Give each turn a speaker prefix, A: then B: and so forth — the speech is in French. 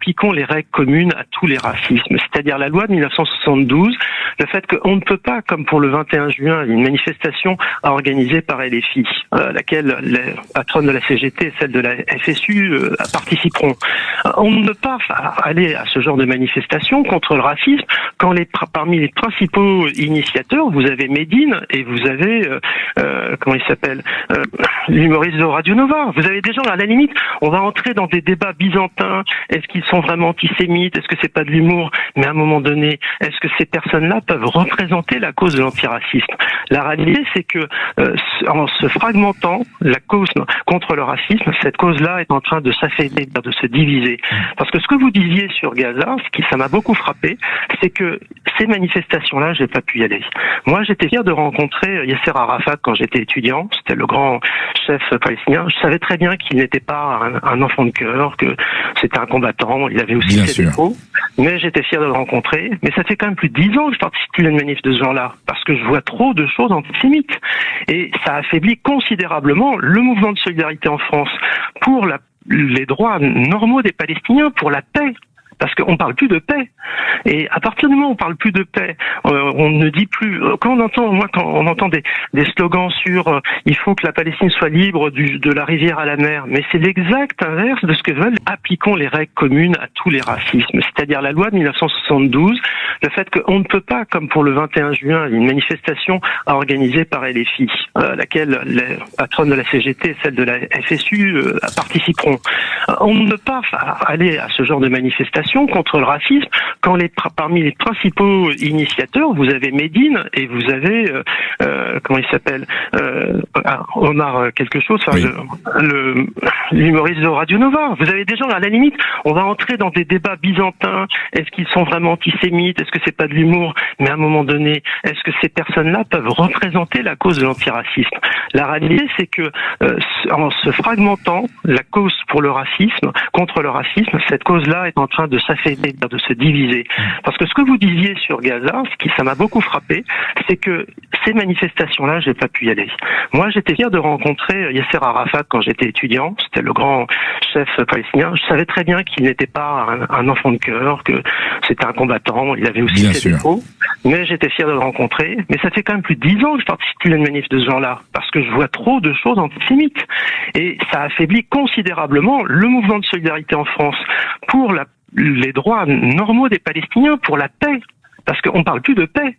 A: appliquons les règles communes à tous les racismes, c'est-à-dire la loi de 1972, le fait qu'on ne peut pas, comme pour le 21 juin, une manifestation organisée par LFI, à laquelle les patronnes de la CGT et celles de la FSU participeront. On ne peut pas aller à ce genre de manifestation contre le racisme quand parmi les principaux initiateurs, vous avez Médine et vous avez, comment il s'appelle, l'humoriste de Radio Nova. Vous avez des gens, à la limite, on va entrer dans des débats byzantins. Est-ce qu'ils sont vraiment antisémites? Est-ce que c'est pas de l'humour? Mais à un moment donné, est-ce que ces personnes-là peuvent représenter la cause de l'antiracisme? La réalité, c'est que en se fragmentant, la cause contre le racisme, cette cause-là est en train de s'affaiblir, de se diviser. Parce que ce que vous disiez sur Gaza, ça m'a beaucoup frappé, c'est que ces manifestations-là, j'ai pas pu y aller. Moi, j'étais fier de rencontrer Yasser Arafat quand j'étais étudiant. C'était le grand chef palestinien. Je savais très bien qu'il n'était pas un enfant de cœur, que c'était un combattant. Il avait aussi ses défauts. Mais j'étais fier de le rencontrer. Mais ça fait quand même plus de 10 ans que je participe plus à une manif de ce genre-là. Parce que je vois trop de choses antisémites. Et ça affaiblit considérablement le mouvement de solidarité en France pour les droits normaux des Palestiniens, pour la paix. Parce qu'on parle plus de paix. Et à partir du moment où on parle plus de paix, on ne dit plus, quand on entend des slogans sur il faut que la Palestine soit libre de la rivière à la mer, mais c'est l'exact inverse de ce que veulent. Appliquons les règles communes à tous les racismes, c'est-à-dire la loi de 1972, le fait qu'on ne peut pas, comme pour le 21 juin, une manifestation organisée par LFI, à laquelle les patronnes de la CGT et celles de la FSU participeront. On ne peut pas aller à ce genre de manifestation contre le racisme quand parmi les principaux initiateurs, vous avez Médine et vous avez comment il s'appelle, Omar quelque chose, enfin, l'humoriste de Radio Nova. Vous avez des gens, à la limite, on va entrer dans des débats byzantins. Est-ce qu'ils sont vraiment antisémites? Est-ce que c'est pas de l'humour? Mais à un moment donné, est-ce que ces personnes-là peuvent représenter la cause de l'antiracisme? La réalité, c'est que en se fragmentant, la cause pour le racisme, contre le racisme, cette cause-là est en train de s'affaiblir, de se diviser. Parce que ce que vous disiez sur Gaza, ça m'a beaucoup frappé, c'est que ces manifestations-là, j'ai pas pu y aller. Moi, j'étais fier de rencontrer Yasser Arafat quand j'étais étudiant. C'était le grand chef palestinien. Je savais très bien qu'il n'était pas un enfant de cœur, que c'était un combattant. Il avait aussi ses défauts. Mais j'étais fier de le rencontrer. Mais ça fait quand même plus de 10 ans que je participe plus à une manif de ce genre-là. Parce que je vois trop de choses antisémites. Et ça affaiblit considérablement le mouvement de solidarité en France pour les droits normaux des Palestiniens, pour la paix. Parce qu'on parle plus de paix.